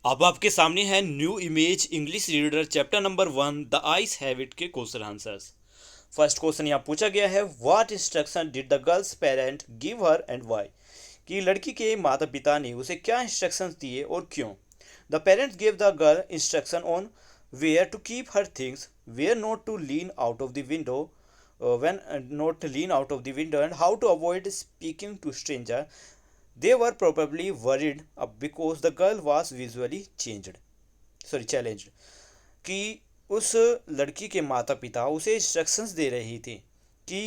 अब आपके सामने है new image English reader chapter number 1 the ice have it के क्वेश्चन आंसर्स। फर्स्ट क्वेश्चन यहाँ पूछा गया है, what instruction did the girls parent give her and why. कि लड़की के माता पिता ने उसे क्या इंस्ट्रक्शंस दिए और क्यों। The parents give the girl instruction on where to keep her things, where not to lean out of the window, when not lean out of the window, and how to avoid speaking to stranger. They were probably worried because the girl was visually challenged. कि उस लड़की के माता पिता उसे instructions दे रही थी कि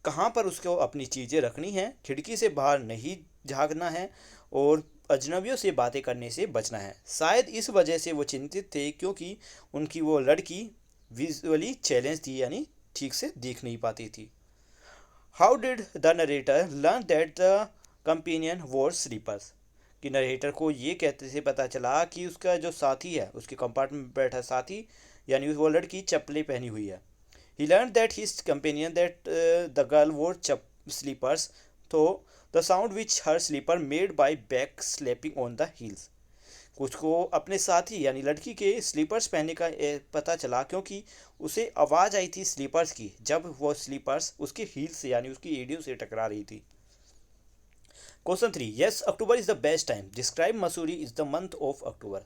कहाँ पर उसको अपनी चीज़ें रखनी है, खिड़की से बाहर नहीं झाँकना है और अजनबियों से बातें करने से बचना है। शायद इस वजह से वो चिंतित थे क्योंकि उनकी वो लड़की विजुअली चैलेंज थी, यानी ठीक से देख नहीं पाती थी। How did the narrator learn that the companion वोर स्लीपर्स। कि नरेटर को ये कहते से पता चला कि उसका जो साथी है, उसके कंपार्टमेंट में बैठा साथी यानी वो लड़की चप्पलें पहनी हुई है। He learn that his companion that the girl wore slippers, तो the sound which her slipper made by back slapping on the heels. कुछ को अपने साथी यानी लड़की के स्लीपर्स पहनने का पता चला क्योंकि उसे आवाज़ आई थी स्लीपर्स की जब वो स्लीपर्स उसके हील से यानी उसकी एडियो से टकरा रही थी। Question 3, yes October is the best time, describe Mussoorie is the month of October.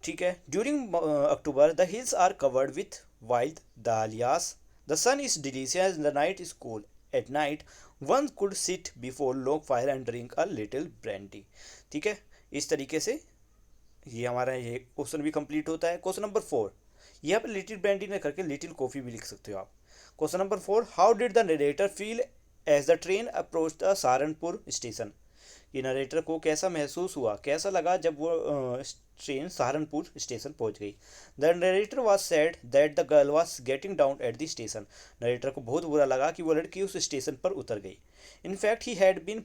ठीक है, during October the hills are covered with wild dahlias, the sun is delicious, the night is cool, at night one could sit before log fire and drink a little brandy. ठीक है, इस तरीके से ये हमारा ये क्वेश्चन भी complete होता है। क्वेश्चन नंबर 4, यहाँ पर लिटिल ब्रांडी ने करके लिटिल कॉफ़ी भी लिख सकते हो आप। Question number 4, how did the narrator feel as the train approach the Saharanpur station. कि नरेटर को कैसा महसूस हुआ, कैसा लगा जब वो ट्रेन सहारनपुर स्टेशन पहुंच गई। The narrator was sad that the girl was getting down at the station. Narrator को बहुत बुरा लगा कि वो लड़की उस स्टेशन पर उतर गई। In fact he had been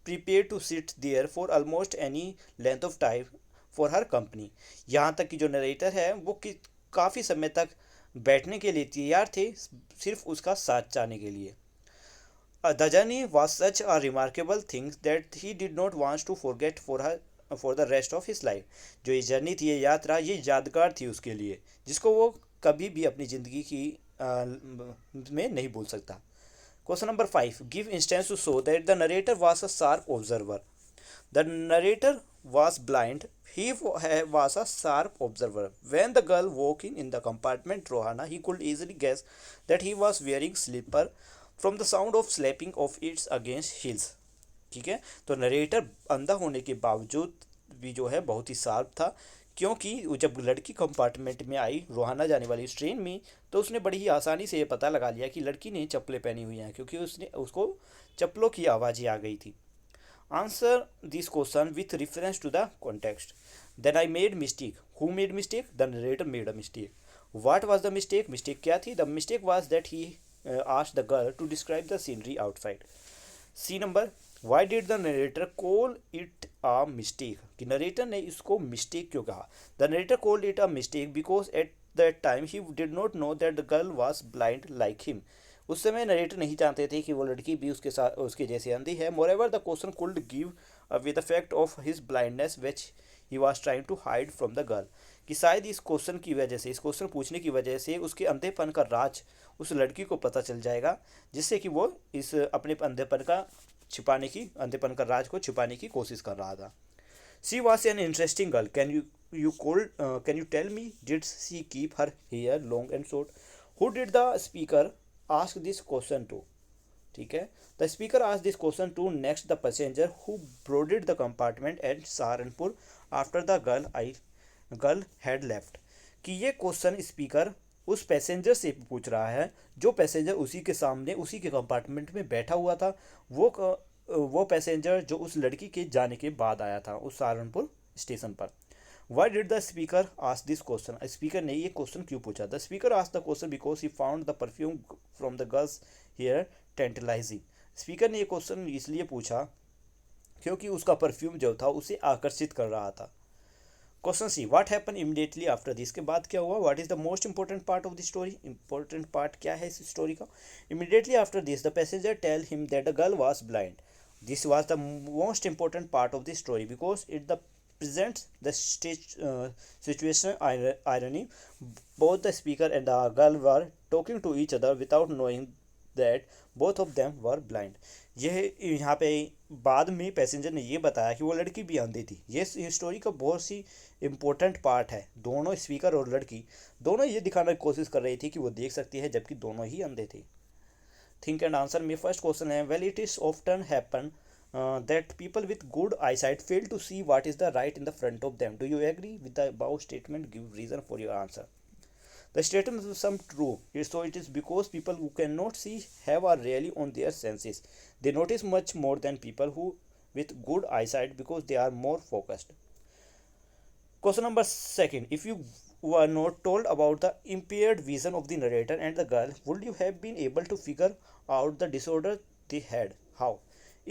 prepare to sit there for almost any length of time for her company. यहाँ तक कि जो नरेटर है वो काफ़ी समय तक बैठने के लिए तैयार थे, सिर्फ उसका साथ चाहने के लिए। The journey was such a remarkable thing that he did not want to forget for the rest of his life. जो ये जर्नी थी, ये यात्रा, ये यादगार थी उसके लिए, जिसको वो कभी भी अपनी ज़िंदगी की में नहीं भूल सकता। Question number 5, give instance to show that the narrator was a sharp observer. The narrator was blind. He was a sharp observer. When the girl walked in the compartment, Rohana, he could easily guess that he was wearing slipper from the sound of slapping of its against heels. ठीक है, तो narrator अंधा होने के बावजूद भी जो है बहुत ही शार्प था, क्योंकि जब लड़की कंपार्टमेंट में आई रोहाना जाने वाली इस ट्रेन में, तो उसने बड़ी ही आसानी से ये पता लगा लिया कि लड़की ने चप्पलें पहनी हुई हैं, क्योंकि उसने उसको चप्पलों की आवाज़ें आ गई थी। Answer this question with reference to the context. Then I made mistake. Who made mistake? The narrator made a mistake. What was the mistake? Mistake क्या थी? The mistake was that he asked the girl to describe the scenery outside. C number. Why did the narrator call it a mistake? कि narrator ने इसको mistake क्यों कहा? The narrator called it a mistake because at that time he did not know that the girl was blind like him. उस समय narrator नहीं जानते थे कि वो लड़की भी उसके साथ उसके जैसे अंधी है। Moreover the question could give away the fact of his blindness which he was trying to hide from the girl. कि शायद इस क्वेश्चन की वजह से, इस क्वेश्चन पूछने की वजह से उसके अंधेपन का राज उस लड़की को पता चल जाएगा, जिससे कि वो इस अपने अंधेपन का छिपाने की अंधेपन का राज को छिपाने की कोशिश कर रहा था। She was an interesting girl, can you tell me did she keep her hair long and short. Who did the speaker ask this question to। ठीक है, the speaker ask this question to next the passenger who boarded the compartment at Saharanpur after the girl had left. कि ये question speaker उस passenger से पूछ रहा है जो पैसेंजर उसी के सामने उसी के कंपार्टमेंट में बैठा हुआ था, वो पैसेंजर जो उस लड़की के जाने के बाद आया था उस सहारनपुर स्टेशन पर। Why did the speaker ask this question? Speaker ने ये क्वेश्चन क्यों पूछा? The speaker asked the question because he found the perfume from the girl's hair tantalizing. Speaker ने ये क्वेश्चन इसलिए पूछा क्योंकि उसका परफ्यूम जो था उसे आकर्षित कर रहा था। Question C, what happen immediately after this, के बाद क्या हुआ? What is the most important part of the story, important part क्या है इस स्टोरी का? Immediately after this the passenger tell him that the girl was blind. This was the most important part of the story because it the presents the situation irony. Both the speaker and the girl were talking to each other without knowing that both of them were blind. यह यहाँ पे बाद में passenger ने ये बताया कि वो लड़की भी अंधी थी। ये स्टोरी का बहुत सी इम्पोर्टेंट पार्ट है। दोनों स्पीकर और लड़की दोनों ये दिखाने की कोशिश कर रही थी कि वो देख सकती है, जबकि दोनों ही अंधे थे। थिंक एंड आंसर में फर्स्ट क्वेश्चन है, well it is often happen that people with good eyesight fail to see what is the right in the front of them. Do you agree with the above statement? Give reason for your answer. The statement is some true. So it is because people who cannot see have are really on their senses. They notice much more than people who with good eyesight because they are more focused. Question number second. If you were not told about the impaired vision of the narrator and the girl, would you have been able to figure out the disorder they had? How?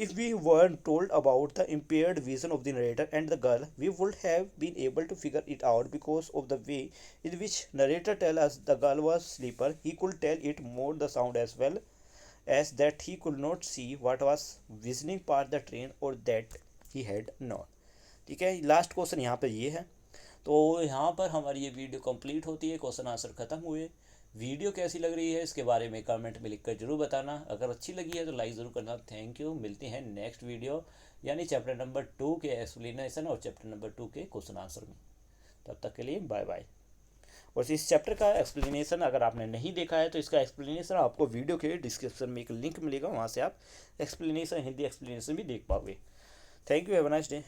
If we weren't told about the impaired vision of the narrator and the girl, we would have been able to figure it out because of the way in which narrator tell us the girl was sleeper. He could tell it more the sound as well as that he could not see what was visioning part the train or that he had not. ठीक है, last question यहाँ पर ये है। तो यहाँ पर हमारी ये वीडियो कंप्लीट होती है, क्वेश्चन आंसर ख़त्म हुए। वीडियो कैसी लग रही है इसके बारे में कमेंट में लिखकर जरूर बताना। अगर अच्छी लगी है तो लाइक ज़रूर करना। Thank you. मिलते हैं नेक्स्ट वीडियो यानी चैप्टर नंबर 2 के एक्सप्लेनेशन और चैप्टर नंबर 2 के क्वेश्चन आंसर में। तब तक के लिए बाय बाय। और इस चैप्टर का एक्सप्लेनेशन अगर आपने नहीं देखा है तो इसका एक्सप्लेनेशन आपको वीडियो के डिस्क्रिप्शन में एक लिंक मिलेगा, वहाँ से आप एक्सप्लेनेशन हिंदी एक्सप्लेनेशन भी देख पाओगे। Thank you, have a nice day.